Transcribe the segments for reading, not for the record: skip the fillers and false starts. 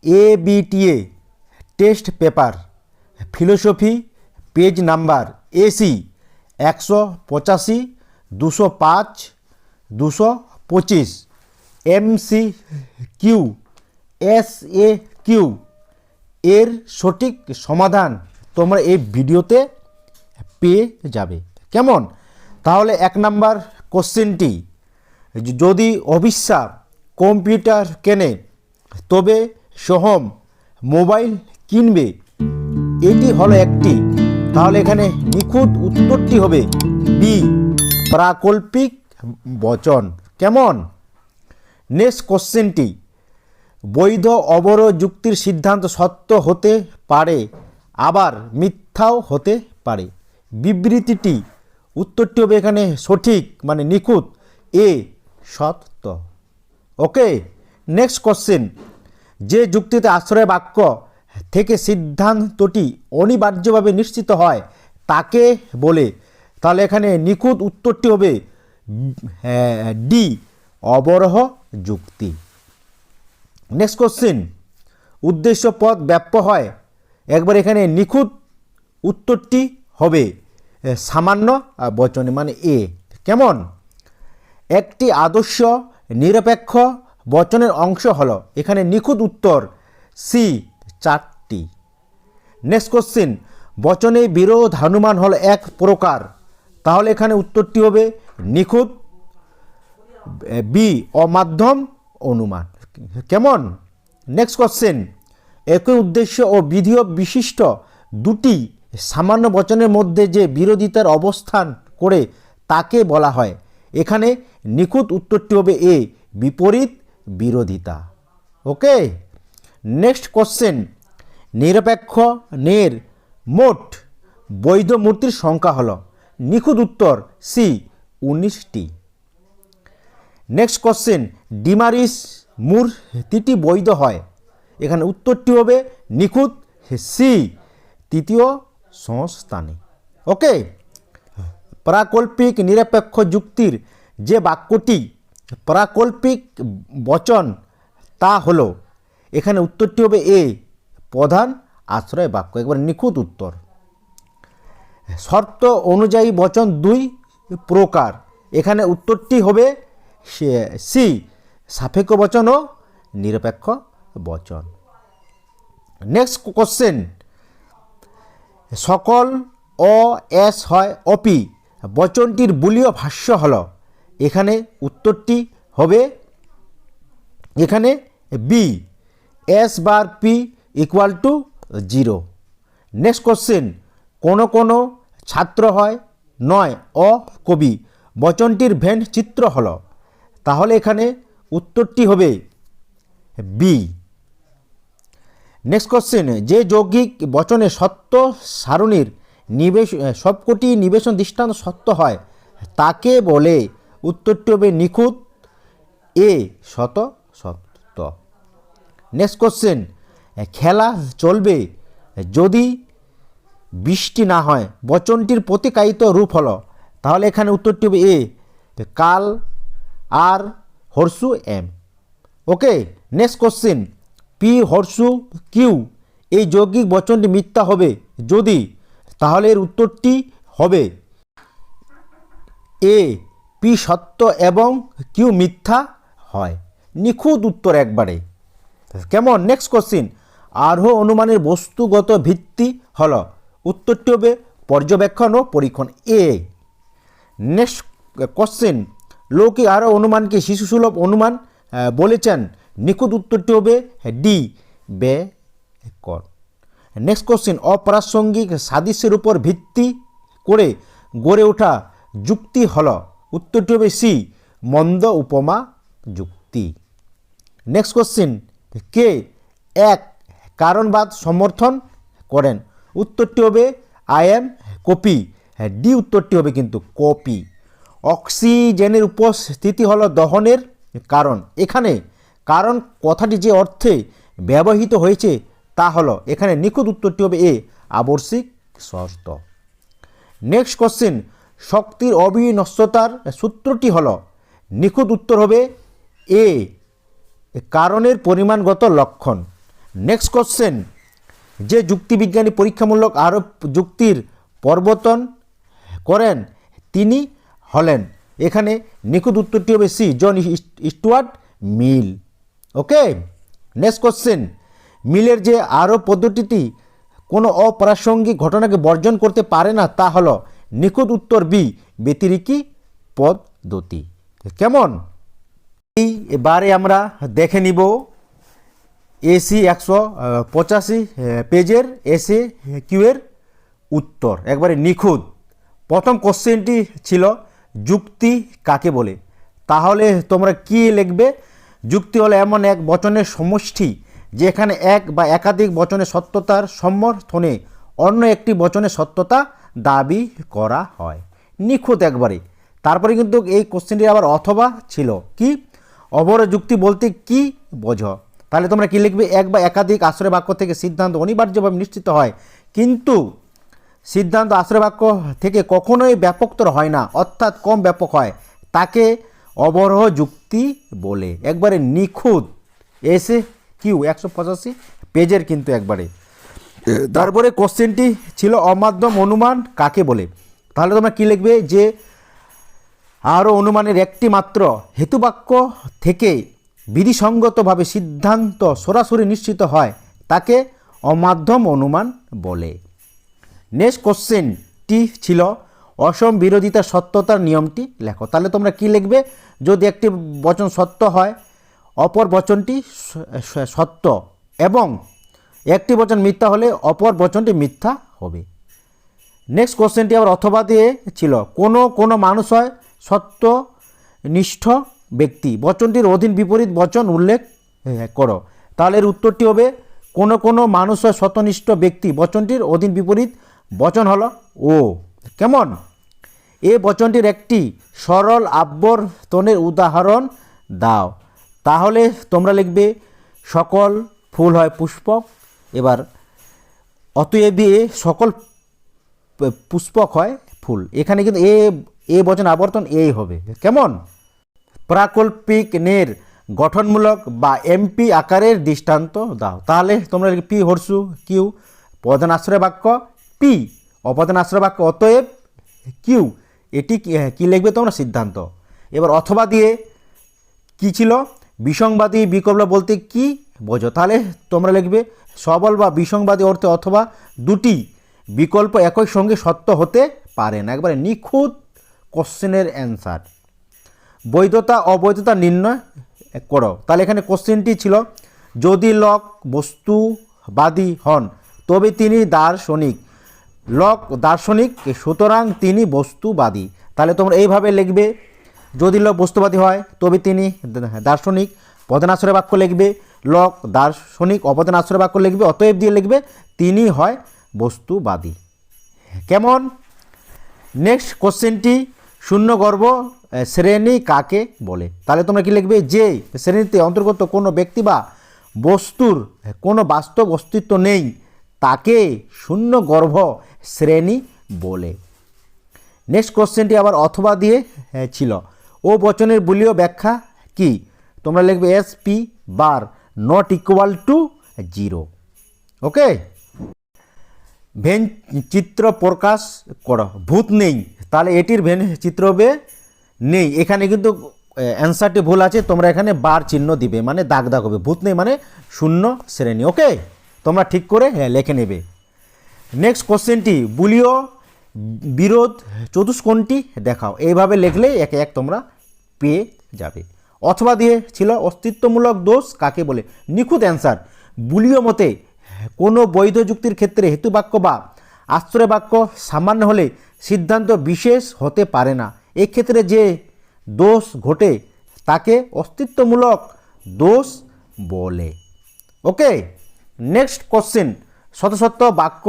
ABTA test paper philosophy page number AC 185, 205, 225, MCQ SAQ এর সঠিক সমাধান তোমরা এই ভিডিওতে পেয়ে যাবে। কেমন? তাহলে 1 নাম্বার কোশ্চেনটি, যদি অভিশাপ কম্পিউটার কেনে তবে সোহম মোবাইল কিনবে, এটি হলো একটি। তাহলে এখানে নিখুঁত উত্তরটি হবে বি, প্রাকল্পিক বচন। কেমন? নেক্সট কোশ্চেনটি, বৈধ অবরোধ যুক্তির সিদ্ধান্ত সত্য হতে পারে আবার মিথ্যাও হতে পারে। বিবৃতিটি উত্তরটি হবে এখানে সঠিক মানে নিখুঁত, এ সত্য। ওকে। নেক্সট কোশ্চেন, যে যুক্তিতে আশ্রয় বাক্য থেকে সিদ্ধান্তটি অনিবার্যভাবে নিশ্চিত হয় তাকে বলে। তাহলে এখানে নিখুঁত উত্তরটি হবে ডি, অবরোহ যুক্তি। নেক্সট কোশ্চেন, উদ্দেশ্য পদ ব্যাপ্য হয়, একবার এখানে নিখুঁত উত্তরটি হবে সামান্য বচনে মানে এ। কেমন? একটি আদর্শ নিরপেক্ষ বচনের অংশ হলো, এখানে নিখুঁত উত্তর সি, 4টি। নেক্সট কোশ্চেন, বচনে বিরোধানুমান হলো এক প্রকার, তাহলে এখানে উত্তরটি হবে নিখুঁত বি, অমাধ্যম অনুমান। কেমন? নেক্সট কোশ্চেন, একই উদ্দেশ্য ও বিধি বিশিষ্ট দুটি সামান্য বচনের মধ্যে যে বিরোধিতার অবস্থান করে তাকে বলা হয়, এখানে নিখুঁত উত্তরটি হবে এ, বিপরীত বিরোধিতা। ওকে। নেক্সট কোশ্চেন, নিরপেক্ষ নের মোট বৈধ মূর্তির সংখ্যা হলো, নিখুঁত উত্তর সি, 19টি। নেক্সট কোশ্চেন, ডিমারিস মূর্তিটি বৈধ হয়, এখানে উত্তরটি হবে নিখুঁত সি, 3য় সংস্থানে। ওকে। প্রাকল্পিক নিরপেক্ষ যুক্তির যে বাক্যটি প্রাকল্পিক বচন তা হলো, এখানে উত্তরটি হবে এ, প্রধান আশ্রয় বাক্য, একবার নিখুঁত উত্তর। শর্ত অনুযায়ী বচন 2 প্রকার, এখানে উত্তরটি হবে সি, সাপেক্ষ বচন ও নিরপেক্ষ বচন। নেক্সট কোশ্চেন, সকল অ এস হয় অপি বচনটির বুলীয় ভাষ্য হলো, এখানে উত্তরটি হবে এখানে B, S bar P equal to 0। Next question, কোনো ছাত্র হয় নয় অ কবি বচনটির ভেন চিত্র হলো, তাহলে এখানে উত্তরটি হবে বি। নেক্সট কোশ্চেন, যে যৌগিক বচনে সত্য সারণীর সবকটি নিবেশন দৃষ্টান্ত সত্য হয় তাকে বলে, উত্তরটি হবে নিখুঁত এ, শত সত্য। নেক্সট কোশ্চেন, খেলা চলবে যদি বৃষ্টি না হয় বচনটির প্রতিকায়িত রূপ হলো, তাহলে এখানে উত্তরটি হবে এ, কাল আর হর্ষু এম। ওকে। নেক্সট কোশ্চেন, পি হর্ষু কিউ এই যৌগিক বচনটি মিথ্যা হবে যদি, তাহলে এর উত্তরটি হবে এ, পি সত্য এবং কিউ মিথ্যা হয়, নিখুঁত উত্তর একবারে। কেমন? নেক্সট কোশ্চেন, আরোহ অনুমানের বস্তুগত ভিত্তি হলো, উত্তরটি হবে পর্যবেক্ষণ ও পরীক্ষণ, এ। নেক্সট কোশ্চেন, লৌকিক আরোহ অনুমানকে শিশুসুলভ অনুমান বলেছেন, নিখুঁত উত্তরটি হবে ডি, বেকন। নেক্সট কোশ্চেন, অপ্রাসঙ্গিক সাদৃশ্যের উপর ভিত্তি করে গড়ে ওঠা যুক্তি হলো, উত্তরটি হবে সি, মন্দ উপমা যুক্তি। নেক্সট কোশ্চেন, কে এক কারণবাদ সমর্থন করেন, উত্তরটি হবে আই এম কপি, ডি উত্তরটি হবে কিন্তু কপি। অক্সিজেনের উপস্থিতি হলো দহনের কারণ, এখানে কারণ কথাটি যে অর্থে ব্যবহৃত হয়েছে তা হলো, এখানে নিখুঁত উত্তরটি হবে এ, আবশ্যিক শর্ত। নেক্সট কোশ্চেন, শক্তির অবিনশ্বতার সূত্রটি হলো, নিখুঁত উত্তর হবে এ, কারণের পরিমাণগত লক্ষণ। নেক্সট কোশ্চেন, যে যুক্তিবিজ্ঞানী পরীক্ষামূলক আরও যুক্তির প্রবর্তন করেন তিনি হলেন, এখানে নিখুঁত উত্তরটি হবে সি, জন স্টুয়ার্ট মিল। ওকে, নেক্সট কোশ্চেন, মিলের যে আরও পদ্ধতিটি কোনো অপ্রাসঙ্গিক ঘটনাকে বর্জন করতে পারে না তা হলো নিখুঁত উত্তর বি, ব্যতিরেকি পদ্ধতি। কেমন, এইবারে আমরা দেখে নিব এসি 185 পেজের এসে কিউয়ের উত্তর, একবারে নিখুঁত। প্রথম কোশ্চেনটি ছিল যুক্তি কাকে বলে, তাহলে তোমরা কি লিখবে? যুক্তি হলো এমন এক বচনের সমষ্টি যেখানে এক বা একাধিক বচনের সত্যতার সমর্থনে অন্য একটি বচনের সত্যতা দাবি করা হয়। নিখুঁত একবারে। তারপরে কিন্তু এই কোশ্চেনটি আবার অথবা ছিল, কি অবর যুক্তি বলতে কি বোঝো? তাহলে তোমরা কি লিখবে? এক বা একাধিক আশ্রয় বাক্য থেকে সিদ্ধান্ত অনিবার্যভাবে নিশ্চিত হয়, কিন্তু সিদ্ধান্ত আশ্রয় বাক্য থেকে কখনোই ব্যাপকতর হয় না, অর্থাৎ কম ব্যাপক হয়, তাকে অবরোহ যুক্তি বলে। একবারে নিখুঁত, এসে কিউ 185 পেজের কিন্তু একবারে। তারপরে কোশ্চেনটি ছিল অমাধ্যম অনুমান কাকে বলে, তাহলে তোমরা কি লিখবে? যে আরও অনুমানের একটি মাত্র হেতুবাক্য থেকে বিধিসঙ্গতভাবে সিদ্ধান্ত সরাসরি নিশ্চিত হয়, তাকে অমাধ্যম অনুমান বলে। নেক্সট কোশ্চেনটি ছিল অসম বিরোধিতা সত্যতার নিয়মটি লেখো, তাহলে তোমরা কি লিখবে? যদি একটি বচন সত্য হয়, অপর বচনটি সত্য, এবং একটি বচন মিথ্যা হলে অপর বচনটি মিথ্যা হবে। নেক্সট কোশ্চেনটি আবার অথবা দিয়ে ছিল কোনো মানুষ হয় সত্যনিষ্ঠ ব্যক্তি, বচনটির অধীন বিপরীত বচন উল্লেখ করো, তাহলে এর উত্তরটি হবে কোনো মানুষ হয় সত্যনিষ্ঠ ব্যক্তি, বচনটির অধীন বিপরীত বচন হলো ও। কেমন, এ বচনটির একটি সরল আবর্তনের উদাহরণ দাও, তাহলে তোমরা লিখবে সকল ফুল হয় পুষ্পক। এবার অতএব এ সকল পুষ্পক হয় ফুল, এখানে কিন্তু এ বচন আবর্তন এই হবে। কেমন, প্রাকল্পিক নের গঠনমূলক বা এমপি আকারের দৃষ্টান্ত দাও, তাহলে তোমরা লিখবে পি হর্ষু কিউ প্রধান আশ্রয় বাক্য, পি অপ্রধান আশ্রয় বাক্য, অতএব কিউ এটি কি লিখবে তোমরা? সিদ্ধান্ত। এবার অথবা দিয়ে কি ছিল? বিসংবাদী বিকল্প বলতে কি বোঝো, তাহলে তোমরা লিখবে সবল বা বিসংবাদী অর্থে অথবা দুটি বিকল্প একই সঙ্গে সত্য হতে পারে না। একবারে নিখুঁত কোশ্চেনের অ্যান্সার। বৈধতা অবৈধতা নির্ণয় করো, তাহলে এখানে কোশ্চেনটি ছিল যদি লক বস্তুবাদী হন তবে তিনি দার্শনিক, লক দার্শনিক সুতরাং তিনি বস্তুবাদী, তাহলে তোমরা এইভাবে লিখবে। যদি লক বস্তুবাদী হয় তবে তিনি দার্শনিক, প্রধান আশ্রয় বাক্য লিখবে লক দার্শনিক, অপ্রধান আশ্রয় বাক্য লিখবে অতএব দিয়ে লিখবে তিনি হয় বস্তুবাদী। কেমন, নেক্সট কোশ্চেনটি শূন্যগর্ভ শ্রেণী কাকে বলে, তাহলে তোমরা কি লিখবে? যে শ্রেণীতে অন্তর্গত কোনো ব্যক্তি বা বস্তুর কোনো বাস্তব অস্তিত্ব নেই তাকে শূন্যগর্ভ শ্রেণী বলে। নেক্সট কোশ্চেনটি আবার অথবা দিয়ে ছিল ও বচনের বুলীয় ব্যাখ্যা কি, তোমরা লিখবে S P bar not equal to 0। Okay, Venn চিত্র প্রকাশ করো, ভূত নেই, তাহলে এটির ভেন চিত্র হবে নেই, এখানে কিন্তু অ্যান্সারটি ভুল আছে, তোমরা এখানে বার চিহ্ন দিবে, মানে দাগ দাগ হবে, ভূত নেই মানে শূন্য শ্রেণী। ওকে, তোমরা ঠিক করে লিখে নেবে। নেক্সট কোশ্চেনটি বুলীয় বিরোধ চতুষ্কোণটি দেখাও, এইভাবে লিখলে একে এক তোমরা পেয়ে যাবে। অথবা দিয়ে ছিল অস্তিত্বমূলক দোষ কাকে বলে, নিখুঁত অ্যান্সার। বুলীয় মতে কোনো বৈধ যুক্তির ক্ষেত্রে হেতুবাক্য বা আশ্রয় বাক্য সামান্য হলে সিদ্ধান্ত বিশেষ হতে পারে না, এক্ষেত্রে যে দোষ ঘটে তাকে অস্তিত্বমূলক দোষ বলে। ওকে, নেক্সট কোশ্চেন শতসত্য বাক্য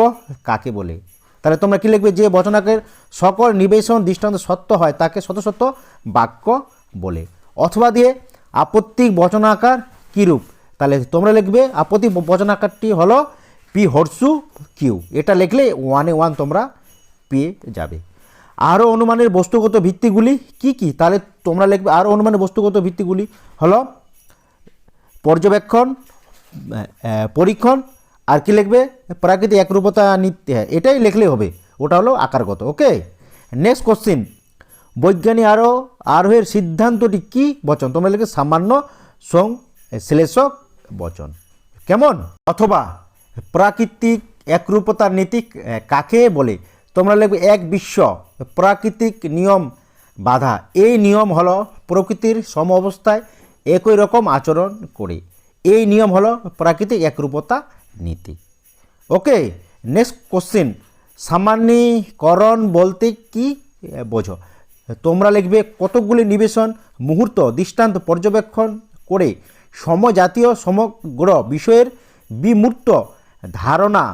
কাকে বলে, তাহলে তোমরা কি লিখবে? যে বচনাকের সকল নিবেশন দৃষ্টান্ত সত্য হয় তাকে শতসত্য বাক্য বলে। অথবা দিয়ে আপত্তিক বচনাকার কীরূপ, তাহলে তোমরা লিখবে আপত্তিক বচনাকারটি হলো পি হর্ষু কিউ, এটা লিখলে 1-এ 1 তোমরা পেয়ে যাবে। আরও অনুমানের বস্তুগত ভিত্তিগুলি কি কি, তাহলে তোমরা লিখবে আরও অনুমানের বস্তুগত ভিত্তিগুলি হলো পর্যবেক্ষণ, পরীক্ষণ, আর কি লিখবে প্রাকৃতিক একরূপতা নীতি, এটাই লিখলেই হবে, ওটা হলো আকারগত। ওকে, নেক্সট কোশ্চিন, বৈজ্ঞানিক আরোহের সিদ্ধান্তটি কি বচন? তোমরা লিখবে সামান্য সংশ্লেষক বচন। কেমন? অথবা প্রাকৃতিক একরূপতার নীতি কাকে বলে? তোমরা লিখবে এক বিশ্ব প্রাকৃতিক নিয়ম বাধা। এই নিয়ম হলো প্রকৃতির সম অবস্থায় একই রকম আচরণ করে, এই নিয়ম হলো প্রাকৃতিক একরূপতা নীতি। ওকে, নেক্সট কোশ্চিন, সামান্যীকরণ বলতে কি বোঝো? তোমরা লিখবে কতকগুলি নিবেশন মুহূর্ত দৃষ্টান্ত পর্যবেক্ষণ করে সমজাতীয় সমগ্র বিষয়ের বিমূর্ত ধারণা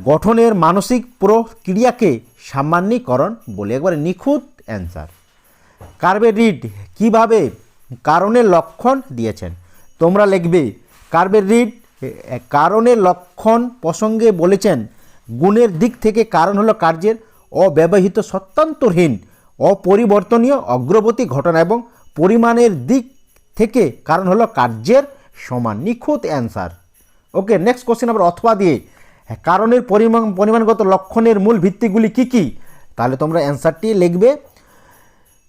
গঠনের মানসিক প্রক্রিয়াকে সামান্যীকরণ বলে। একবারে নিখুঁত অ্যান্সার। কার্ভে রিড কীভাবে কারণের লক্ষণ দিয়েছেন? তোমরা লিখবে কার্ভে রিড কারণের লক্ষণ প্রসঙ্গে বলেছেন, গুণের দিক থেকে কারণ হলো কার্যের অব্যবহৃত সত্যান্তরহীন অপরিবর্তনীয় অগ্রগতি ঘটনা, এবং পরিমাণের দিক থেকে কারণ হলো কার্যের সমান। নিখুঁত অ্যান্সার। ওকে, নেক্সট কোশ্চেন আবার অথবা দিয়ে কারণের পরিমাণগত লক্ষণের মূল ভিত্তিগুলি কি কি? তাহলে তোমরা অ্যান্সারটি লিখবে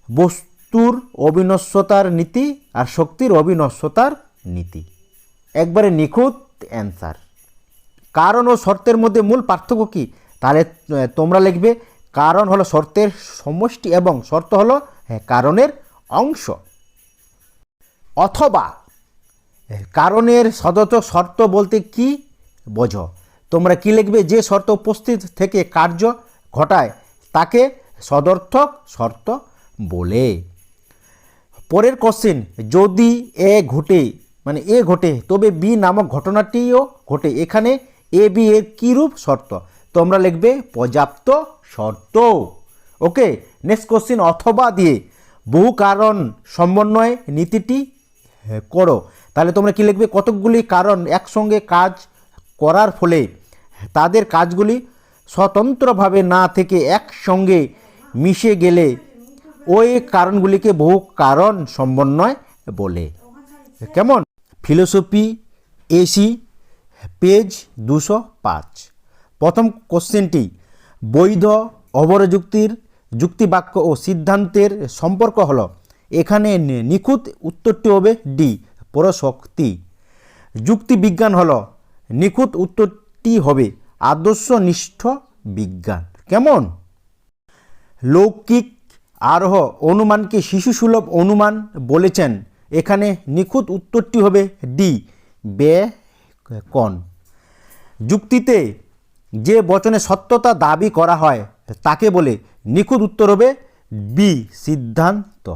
বস্তুর অবিনশ্বতার নীতি আর শক্তির অবিনশ্বতার নীতি। একবারে নিখুঁত অ্যান্সার। কারণ ও শর্তের মধ্যে মূল পার্থক্য কী? তাহলে তোমরা লিখবে কারণ হলো শর্তের সমষ্টি এবং শর্ত হলো কারণের অংশ। অথবা কারণের সদর্থক শর্ত বলতে কি বোঝো? তোমরা কি লিখবে যে শর্ত উপস্থিত থেকে কার্য ঘটায় তাকে সদর্থক শর্ত বলে। পরের কোশ্চেন, যদি এ ঘটে তবে বি নামক ঘটনাটিও ঘটে, এখানে এ বি এর কী রূপ শর্ত? তোমরা লিখবে পর্যাপ্ত শর্ত। ওকে, নেক্সট কোশ্চেন, অথবা দিয়ে বহু কারণ সমন্বয় নীতিটি করো। তাহলে তোমরা কি লিখবে কতকগুলি কারণ একসঙ্গে কাজ করার ফলে তাদের কাজগুলি স্বতন্ত্রভাবে না থেকে একসঙ্গে মিশে গেলে ওই কারণগুলিকে বহু কারণ সমন্বয় বলে। কেমন? Philosophy AC page 205। প্রথম কোশ্চেনটি, বৈধ অবরযুক্তির যুক্তিবাক্য ও সিদ্ধান্তের সম্পর্ক হলো। এখানে নিখুঁত উত্তরটি হবে ডি, পরশক্তি। যুক্তিবিজ্ঞান হলো, নিখুঁত উত্তরটি হবে আদর্শনিষ্ঠ বিজ্ঞান। কেমন? লৌকিক আরোহ অনুমানকে শিশুসুলভ অনুমান বলেছেন, এখানে নিখুঁত উত্তরটি হবে ডি, বেকন। যুক্তিতে যে বচনে সত্যতা দাবি করা হয় তাকে বলে, নিখুঁত উত্তর হবে বি, সিদ্ধান্ত।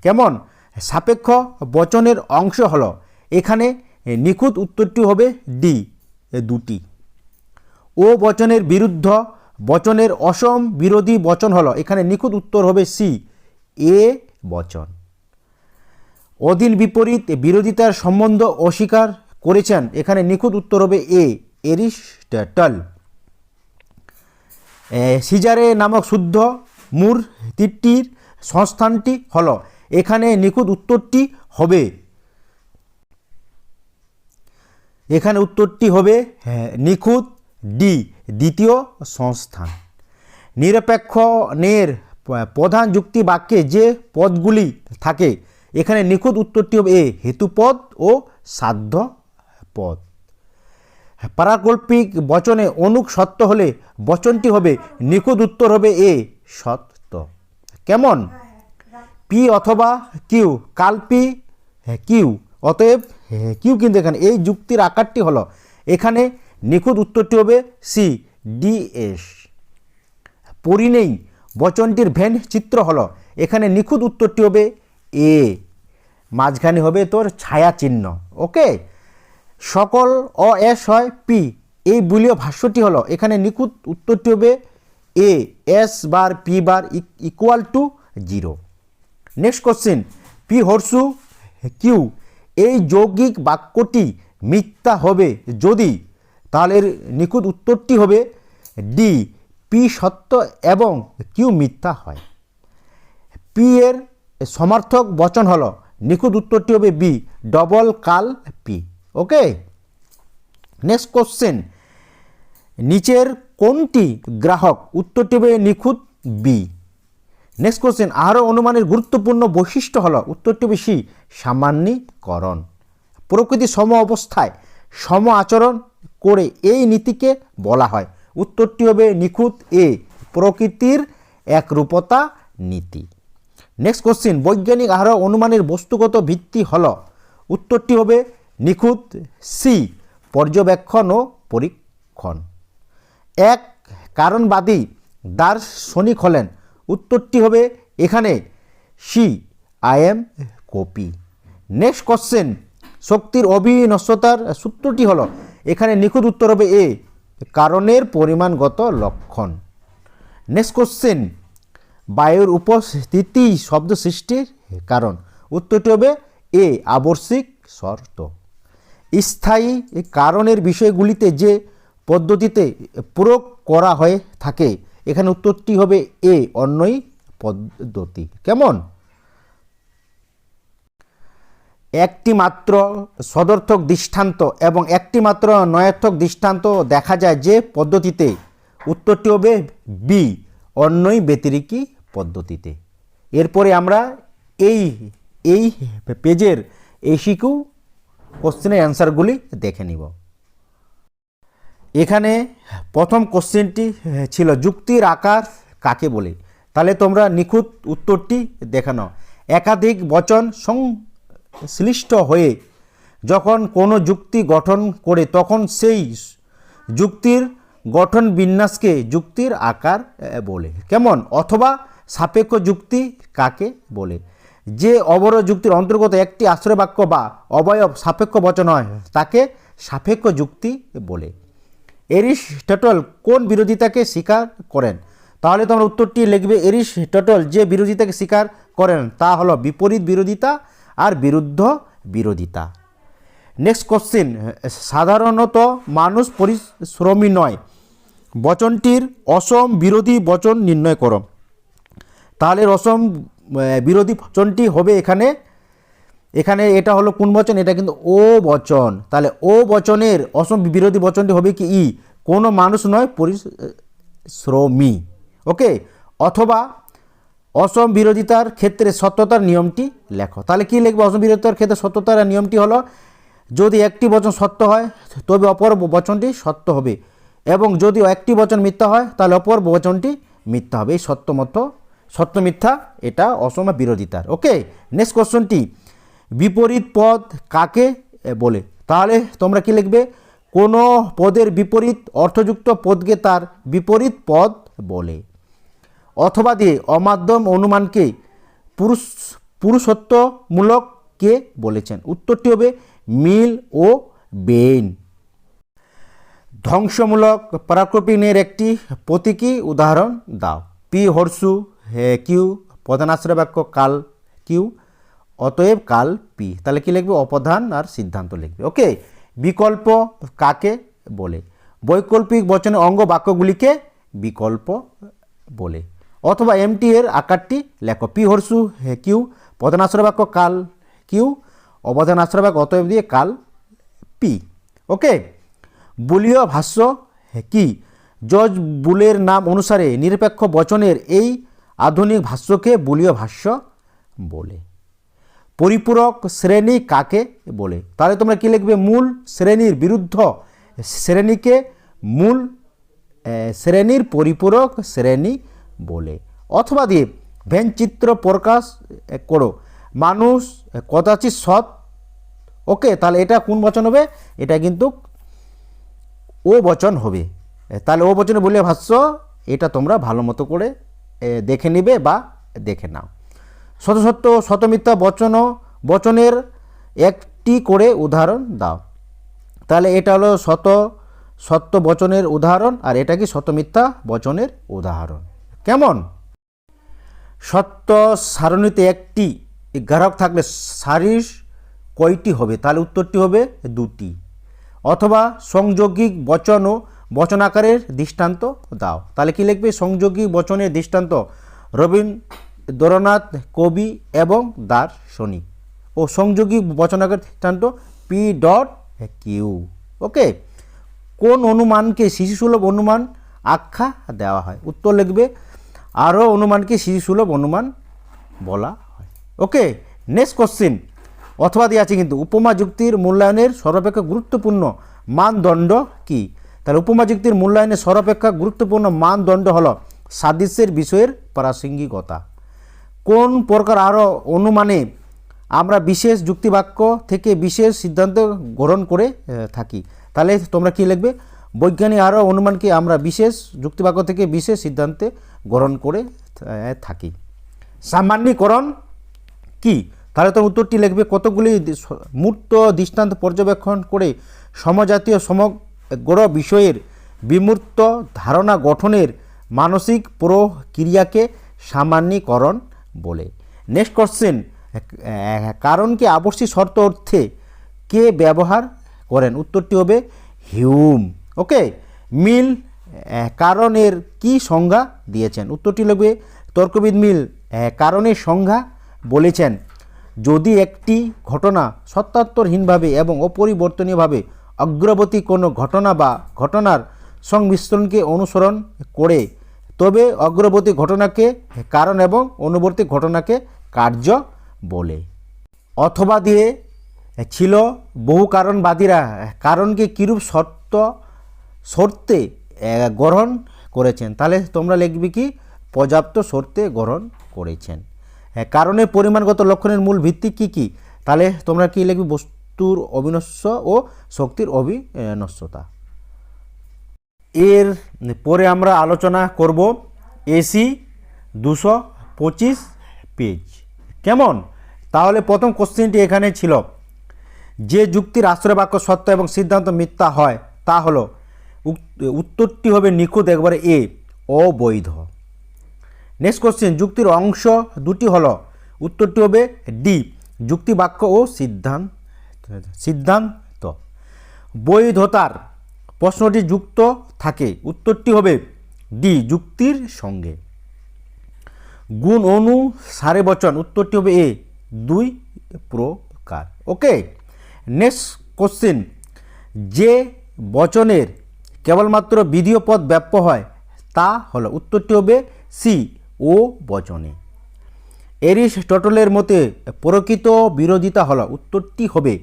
কেমন? সাপেক্ষ বচনের অংশ হলো, এখানে নিখুঁত উত্তরটি হবে ডি, দুটি। ও বচনের বিরুদ্ধ বচনের অসম বিরোধী বচন হলো, এখানে নিখুঁত উত্তর হবে সি, এ বচন। অধীন বিপরীত বিরোধিতার সম্বন্ধ অস্বীকার করেছেন, এখানে নিখুঁত উত্তর হবে এ, এরিস্টটল। সিজারে নামক শুদ্ধ মূর্তিটির সংস্থানটি হলো, এখানে নিখুঁত উত্তরটি হবে নিখুঁত ডি, দ্বিতীয় সংস্থান। নিরপেক্ষণের প্রধান যুক্তি বাক্যে যে পদগুলি থাকে, এখানে নিখুঁত উত্তরটি হবে এ, হেতুপদ ও সাধ্য পদ। পারাকল্পিক বচনে অনুক সত্য হলে বচনটি হবে, নিখুঁত উত্তর হবে এ, সত্য। কেমন? পি অথবা কিউ কালপি কিউ, অতএব কিউ কিন্তু এখানে এই যুক্তির আকারটি হলো, এখানে নিখুঁত উত্তরটি হবে সি, ডি এস। পরিণেই বচনটির ভেন চিত্র হলো, এখানে নিখুঁত উত্তরটি হবে এ, মাঝখানে হবে তোর ছায়া চিহ্ন। ওকে, সকল এস হয় পি, এই বুলীয় ভাষ্যটি হলো, এখানে নিখুঁত উত্তরটি হবে A, S bar P bar equal to 0। Next question, P horseshoe Q, এই যৌগিক বাক্যটি মিথ্যা হবে যদি, তাহলে এর নিখুঁত উত্তরটি হবে ডি, পি সত্য এবং কিউ মিথ্যা হয়। পি এর সমার্থক বচন হলো, নিখুঁত উত্তরটি হবে বি, ডবল কাল পি। ওকে, নেক্সট কোশ্চেন, নিচের কোনটি গ্রাহক? উত্তরটি হবে নিখুঁত বি। নেক্সট কোশ্চেন, আরও অনুমানের গুরুত্বপূর্ণ বৈশিষ্ট্য হলো? উত্তরটি হবে সি, সামান্যীকরণ। প্রকৃতি সম অবস্থায় সম আচরণ করে এই নীতিকে বলা হয়? উত্তরটি হবে নিখুঁত এ, প্রকৃতির একরূপতা নীতি। নেক্সট কোশ্চেন, বৈজ্ঞানিক আরও অনুমানের বস্তুগত ভিত্তি হলো? উত্তরটি হবে নিখুঁত সি, পর্যবেক্ষণ ও পরীক্ষণ। এক কারণবাদী দার্শনিক হলেন? উত্তরটি হবে এখানে সি, আই এম কপি। নেক্সট কোশ্চেন, শক্তির অবিনশ্বতার সূত্রটি হলো? এখানে নিখুঁত উত্তর হবে এ, কারণের পরিমাণগত লক্ষণ। নেক্সট কোশ্চেন, বায়ুর উপস্থিতি শব্দ সৃষ্টির কারণ? উত্তরটি হবে এ, আবশ্যিক শর্ত। স্থায়ী কারণের বিষয়গুলিতে যে পদ্ধতিতে প্রয়োগ করা হয়ে থাকে, এখানে উত্তরটি হবে এ, অন্যই পদ্ধতি। কেমন? একটি মাত্র সদর্থক দৃষ্টান্ত এবং একটি মাত্র নয়ার্থক দৃষ্টান্ত দেখা যায় যে পদ্ধতিতে? উত্তরটি হবে বি, অন্যই ব্যতিরেকী পদ্ধতিতে। এরপরে আমরা এই পেজের এসিকিউ কোশ্চেনের অ্যান্সারগুলি দেখে নিব। এখানে প্রথম কোশ্চেনটি ছিল যুক্তির আকার কাকে বলে? তাহলে তোমরা নিখুঁত উত্তরটি দেখে নাও। একাধিক বচন সংশ্লিষ্ট হয়ে যখন কোনো যুক্তি গঠন করে তখন সেই যুক্তির গঠন বিন্যাসকে যুক্তির আকার বলে। কেমন? অথবা সাপেক্ষ যুক্তি কাকে বলে? যে অবরোধ যুক্তির অন্তর্গত একটি আশ্রয় বাক্য বা অবয়ব সাপেক্ষ বচন হয় তাকে সাপেক্ষ যুক্তি বলে। এরিস্টটল কোন বিরোধিতাকে স্বীকার করেন? তাহলে তোমরা উত্তরটি লিখবে এরিস্টটল যে বিরোধিতাকে স্বীকার করেন তা হলো বিপরীত বিরোধিতা আর বিরুদ্ধ বিরোধিতা। নেক্সট কোশ্চেন, সাধারণত মানুষ পরিশ্রমী নয় বচনটির অসম বিরোধী বচন নির্ণয় করো। তাহলে অসম বিরোধী বচনটি হবে এখানে এটা হলো কোন বচন? এটা কিন্তু ও বচন। তাহলে ও বচনের অসম বিরোধী বচনটি হবে কি ই, কোনো মানুষ নয় পরিশ্রমী। ওকে, অথবা অসম বিরোধিতার ক্ষেত্রে সত্যতার নিয়মটি লেখো। তাহলে কি লিখবে? অসম বিরোধিতার ক্ষেত্রে সত্যতার নিয়মটি হলো যদি একটি বচন সত্য হয় তবে অপর বচনটি সত্য হবে, এবং যদি একটি বচন মিথ্যা হয় তাহলে অপর বচনটি মিথ্যা হবে। এই সত্য মিথ্যা এটা অসম বিরোধিতার। ওকে, নেক্সট কোশ্চেনটি, বিপরীত পদ কাকে বলে? তাহলে তোমরা কি লিখবে? কোনো পদের বিপরীত অর্থযুক্ত পদকে তার বিপরীত পদ বলে। অথবা দিয়ে অমাধ্যম অনুমানকে পুরুষত্বমূলক কে বলেছেন? উত্তরটি হবে মিল ও বেইন। ধ্বংসমূলক পরাক্রপিনের একটি প্রতীকী উদাহরণ দাও। পি হর্ষু, কিউ প্রধানাশ্রয় বাক্য কাল কিউ, অতএব কাল পি। তাহলে কি লিখবে? অপধান আর সিদ্ধান্ত লিখবে। ওকে, বিকল্প কাকে বলে? বৈকল্পিক বচনের অঙ্গ বাক্যগুলিকে বিকল্প বলে। অথবা এমটি এর আকারটি লেখো। পি হর্ষু কিউ, প্রধানাশ্রয় বাক্য কাল কিউ, অবধান আশ্রয় বাক্য অতএব দিয়ে কাল পি। ওকে, বুলীয় ভাষ্য কি? জর্জ বুলের নাম অনুসারে নিরপেক্ষ বচনের এই আধুনিক ভাষ্যকে বুলীয় ভাষ্য বলে। পরিপূরক শ্রেণী কাকে বলে? তাহলে তোমরা কি লিখবে? মূল শ্রেণীর বিরুদ্ধ শ্রেণীকে মূল শ্রেণীর পরিপূরক শ্রেণী বলে। অথবা দিয়ে ভেনচিত্র প্রকাশ করো। মানুষ কদাচিৎ সৎ। ওকে, তাহলে এটা কোন বচন হবে? এটা কিন্তু ও বচন হবে। তাহলে ও বচনে বলে ভাষ্য এটা তোমরা ভালো মতো করে দেখে নিবে বা দেখে নাও। শত শতমিথ্যা বচনের একটি করে উদাহরণ দাও। তাহলে এটা হলো সত্য বচনের উদাহরণ, আর এটা কি শতমিথ্যা বচনের উদাহরণ। কেমন? সত্য সারণীতে একটি গ্রাহক থাকলে সারির কয়টি হবে? তাহলে উত্তরটি হবে দুটি। অথবা সংযোগিক বচন ও বচনাকারের দৃষ্টান্ত দাও। তাহলে কি লিখবে? সংযোগিক বচনের দৃষ্টান্ত রবীন্দ্রনাথ কবি এবং দার্শনিক, ও সংযোগী বচনাকার দৃষ্টান্ত পি ডট কিউ। ওকে, কোন অনুমানকে শিশুসুলভ অনুমান আখ্যা দেওয়া হয়? উত্তর লিখবে আরও অনুমানকে শিশুসুলভ অনুমান বলা হয়। ওকে, নেক্সট কোশ্চিন অথবা দিয়ে আছে কিন্তু উপমা যুক্তির মূল্যায়নের সর্বাপেক্ষা গুরুত্বপূর্ণ মানদণ্ড কি? তাহলে উপমা যুক্তির মূল্যায়নের সর্বাপেক্ষা গুরুত্বপূর্ণ মানদণ্ড হলো সাদৃশ্যের বিষয়ের প্রাসঙ্গিকতা। কোন প্রকার আরও অনুমানে আমরা বিশেষ যুক্তিবাক্য থেকে বিশেষ সিদ্ধান্ত গ্রহণ করে থাকি? তাহলে তোমরা কি লিখবে? বৈজ্ঞানিক আরও অনুমানকে আমরা বিশেষ যুক্তিবাক্য থেকে বিশেষ সিদ্ধান্তে গ্রহণ করে থাকি। সামান্যীকরণ কি? তাহলে তোর উত্তরটি লিখবে কতগুলি মূর্ত দৃষ্টান্ত পর্যবেক্ষণ করে সমজাতীয় সমগ্র বিষয়ের বিমূর্ত ধারণা গঠনের মানসিক প্রক্রিয়াকে সামান্যীকরণ বলে। নেক্সট কোশ্চেন, কারণকে আবশ্যিক শর্ত অর্থে কে ব্যবহার করেন? উত্তরটি হবে হিউম। ওকে, মিল কারণের কি সংজ্ঞা দিয়েছেন? উত্তরটি লিখবে তর্কবিদ মিল কারণের সংজ্ঞা বলেছেন, যদি একটি ঘটনা সত্যান্তরহীনভাবে এবং অপরিবর্তনীয়ভাবে অগ্রবর্তী কোনো ঘটনা বা ঘটনার সংমিশ্রণকে অনুসরণ করে তবে অগ্রবর্তী ঘটনাকে কারণ এবং অনুবর্তী ঘটনাকে কার্য বলে। অথবা দিয়ে ছিল বহু কারণবাদীরা কারণকে কিরূপ শর্তে গ্রহণ করেছেন? তাহলে তোমরা লিখবে কি পর্যাপ্ত শর্তে গ্রহণ করেছেন। কারণের পরিমাণগত লক্ষণের মূল ভিত্তি কি কি? তাহলে তোমরা কি লিখবে বস্তুর অবিনশ্বর ও শক্তির অবিনশ্বরতা। এর পরে আমরা আলোচনা করব এসি 225 পেজ। কেমন? তাহলে প্রথম কোশ্চেনটি এখানে ছিল, যে যুক্তির আশ্রয় বাক্য সত্য এবং সিদ্ধান্ত মিথ্যা হয় তা হলো, উত্তরটি হবে নিখুঁত একবারে এ, অবৈধ। নেক্সট কোশ্চেন, যুক্তির অংশ দুটি হলো, উত্তরটি হবে ডি, যুক্তি বাক্য ও সিদ্ধান্ত। বৈধতার প্রশ্নটি যুক্ত থাকে, উত্তরটি হবে ডি, যুক্তির সঙ্গে। গুণ অনুসারে বচন, উত্তরটি হবে এ, দুই প্রকার। ওকে, নেক্সট কোশ্চেন, যে বচনের কেবলমাত্র বিধেয় পদ ব্যাপ্য হয় তা হলো, উত্তরটি হবে সি, ও বচনে। এরিস্টটলের মতে প্রকৃত বিরোধিতা হলো, উত্তরটি হবে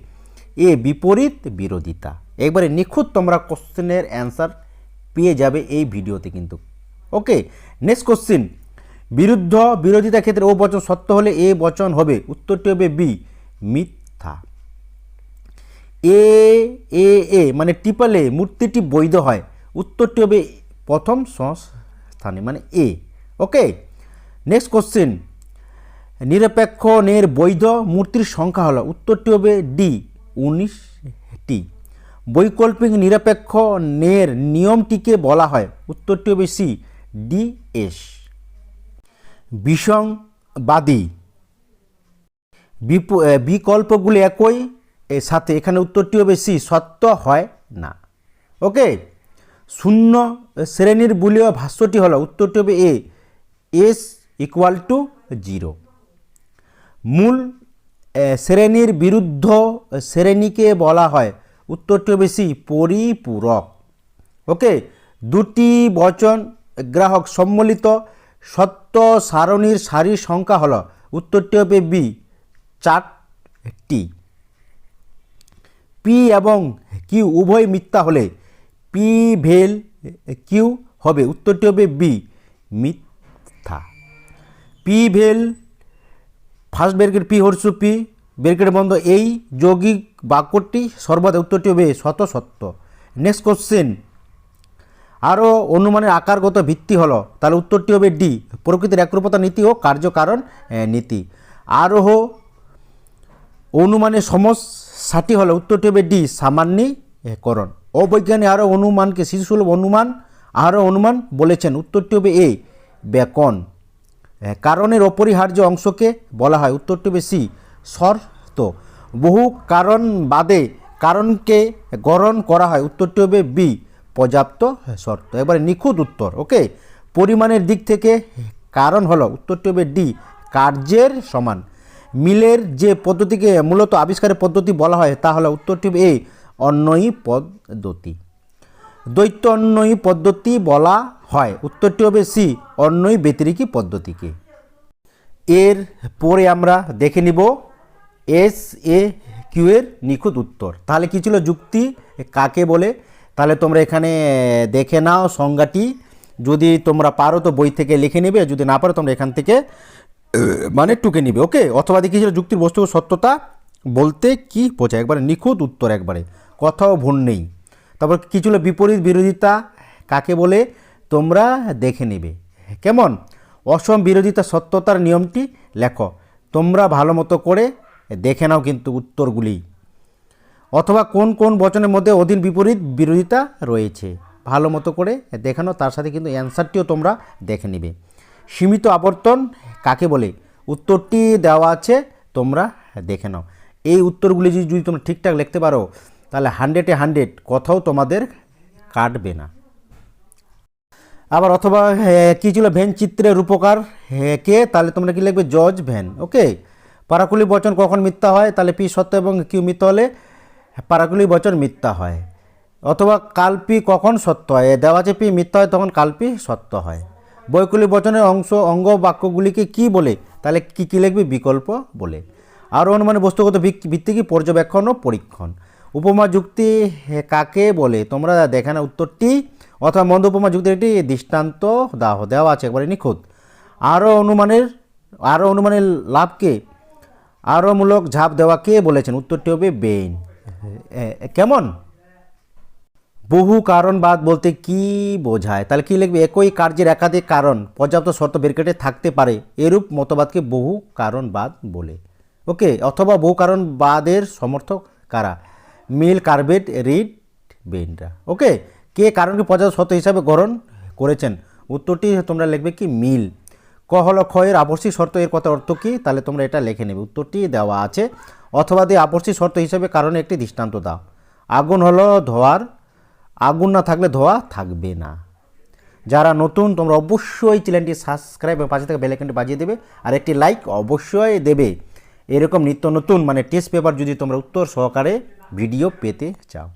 এ, বিপরীত বিরোধিতা। একবারে নিখুঁত তোমরা কোশ্চেনের অ্যান্সার পেয়ে যাবে এই ভিডিওতে কিন্তু। ওকে, নেক্সট কোশ্চেন, বিরুদ্ধ বিরোধিতা ক্ষেত্রে ও বচন সত্য হলে এ বচন হবে, উত্তরটি হবে বি, মিথ্যা। এ এ এ মানে ট্রিপল এ মূর্তিটি বৈধ হয়, উত্তরটি হবে প্রথম স্থানে মানে এ। ওকে, নেক্সট কোশ্চেন, নিরপেক্ষ নের বৈধ মূর্তির সংখ্যা হলো, উত্তরটি হবে ডি, 19টি। বৈকল্পিক নিরপেক্ষ নের নিয়মটিকে বলা হয়, উত্তরটি হবে সি, ডি এস। বিসংবাদী বিকল্পগুলি একই সাথে, এখানে উত্তরটি হবে সি, সত্য হয় না। ওকে, শূন্য শ্রেণীর বুলীয় ভাষ্যটি হলো, উত্তরটি হবে এ, এস ইকুয়াল টু 0। মূল শ্রেণীর বিরুদ্ধ শ্রেণীকে বলা হয়, উত্তরটি হবে সি, পরিপূরক। ওকে, দুটি বচন গ্রাহক সম্মিলিত সত্য সারণীর সারির সংখ্যা হলো, উত্তরটি হবে বি, 4টি। পি এবং কিউ উভয় মিথ্যা হলে পি ভেল কিউ হবে, উত্তরটি হবে বি, মিথ্যা। P vel first bracket P horseshoe P bracket বন্ধ, এই যৌগিক বাক্যটি সর্বদা, উত্তরটি হবে শত সত্য। নেক্সট কোশ্চেন, আরও অনুমানের আকারগত ভিত্তি হলো, তাহলে উত্তরটি হবে ডি, প্রকৃতির একরূপতা নীতি ও কার্যকারণ নীতি। আরোহ অনুমানের সমস্যাটি হলো, উত্তরটি হবে ডি, সামান্যীকরণ। অবৈজ্ঞানিক আরও অনুমানকে শিশুসুলভ অনুমান বলেছেন, উত্তরটি হবে এ, বেকন। কারণের অপরিহার্য অংশকে বলা হয়, উত্তরটি হবে সি, শর্ত। বহু কারণ বাদে কারণকে গ্রহণ করা হয়, উত্তরটি হবে বি, পর্যাপ্ত শর্ত। এবারে নিখুঁত উত্তর। ওকে, পরিমাণের দিক থেকে কারণ হলো, উত্তরটি হবে ডি, কার্যের সমান। মিলের যে পদ্ধতিকে মূলত আবিষ্কারের পদ্ধতি বলা হয় তা হলো, উত্তরটি হবে এ, অন্বয়ী পদ্ধতি। দ্বৈত অন্বয়ী পদ্ধতি বলা হয়। উত্তরটি হবে সি, অন্বয়ী ব্যতিরেকী পদ্ধতিকে। এর পরে আমরা দেখে নিব এস এ কিউ এর নিখুঁত উত্তর। তাহলে কী ছিল যুক্তি কাকে বলে? তাহলে তোমরা এখানে দেখে নাও সংজ্ঞাটি, যদি তোমরা পারো তো বই থেকে লিখে নেবে, যদি না পারো তোমরা এখান থেকে মানে টুকে নিবে। ওকে, অথবা দেখিয়েছিল যুক্তির বস্তু সত্যতা বলতে কি বোঝায়, একবারে নিখুঁত উত্তর, একবারে কথাও ভুল নেই। তারপর কী ছিল বিপরীত বিরোধিতা কাকে বলে তোমরা দেখে নেবে। কেমন? অসম বিরোধিতা সত্যতার নিয়মটি লেখো। তোমরা ভালো মতো করে দেখে নাও কিন্তু উত্তরগুলি। অথবা কোন কোন বচনের মধ্যে অধীন বিপরীত বিরোধিতা রয়েছে, ভালো মতো করে দেখানো, তার সাথে কিন্তু অ্যান্সারটিও তোমরা দেখে নেবে। সীমিত আবর্তন কাকে বলে? উত্তরটি দেওয়া আছে, তোমরা দেখে নাও। এই উত্তরগুলি যদি তোমরা ঠিকঠাক লিখতে পারো তাহলে 100-এ 100, কোথাও তোমাদের কাটবে না। আবার অথবা কী ছিল ভেন চিত্রের রূপকার কে? তাহলে তোমরা কি লিখবে? George when. ওকে, পারাকুলি বচন কখন মিথ্যা হয়? তাহলে পি সত্য এবং কিউ মিথ্যা হলে পারাকুলি বচন মিথ্যা হয়। অথবা কালপি কখন সত্য হয়? দেওয়া আছে পি মিথ্যা হয়, তখন কালপি সত্য হয়। বৈকল্পিক বচনের অঙ্গ বাক্যগুলিকে কি বলে? তাহলে কী লিখবে? বিকল্প বলে। আর অনুমানের বস্তুগত ভিত্তি কি? পর্যবেক্ষণ ও পরীক্ষণ। উপমা যুক্তি কাকে বলে? তোমরা দেখে না উত্তরটি, অথবা মন্দ উপমা যুক্তির একটি দৃষ্টান্ত দেওয়া আছে, একবারে নিখুঁত। আরও অনুমানের লাভকে আরোমূলক ঝাঁপ দেওয়া কে বলেছেন? উত্তরটি হবে বেইন। কেমন? বহু কারণবাদ বলতে কি বোঝায়? তাহলে কি লিখবে? একই কার্যের একাধিক কারণ পর্যাপ্ত শর্ত ব্রেকেটে থাকতে পারে, এরূপ মতবাদকে বহু কারণবাদ বলে। ওকে, অথবা বহু কারণবাদের সমর্থক কারা? মিল, কার্বেট, রিড, বেইনরা। ওকে, কে কারণকে পর্যাপ্ত শর্ত হিসাবে গ্রহণ করেছেন? উত্তরটি তোমরা লিখবে কি? মিল। ক হলো ক্ষয়ের আবশ্যিক শর্ত, এর কথা অর্থ কী? তাহলে তোমরা এটা লিখে নেবে, উত্তরটি দেওয়া আছে। অথবা দিয়ে আবশ্যিক শর্ত হিসাবে কারণে একটি দৃষ্টান্ত দাও। আগুন হলো ধোয়ার, আগুন না থাকলে ধোয়া থাকবে না। যারা নতুন তোমরা অবশ্যই চ্যানেলটি সাবস্ক্রাইব এবং পাশে থেকে বেল আইকনটি বাজিয়ে দেবে, আর একটি লাইক অবশ্যই দেবে। এরকম নিত্য নতুন মানে টেস্ট পেপার যদি তোমরা উত্তর সহকারে ভিডিও পেতে চাও।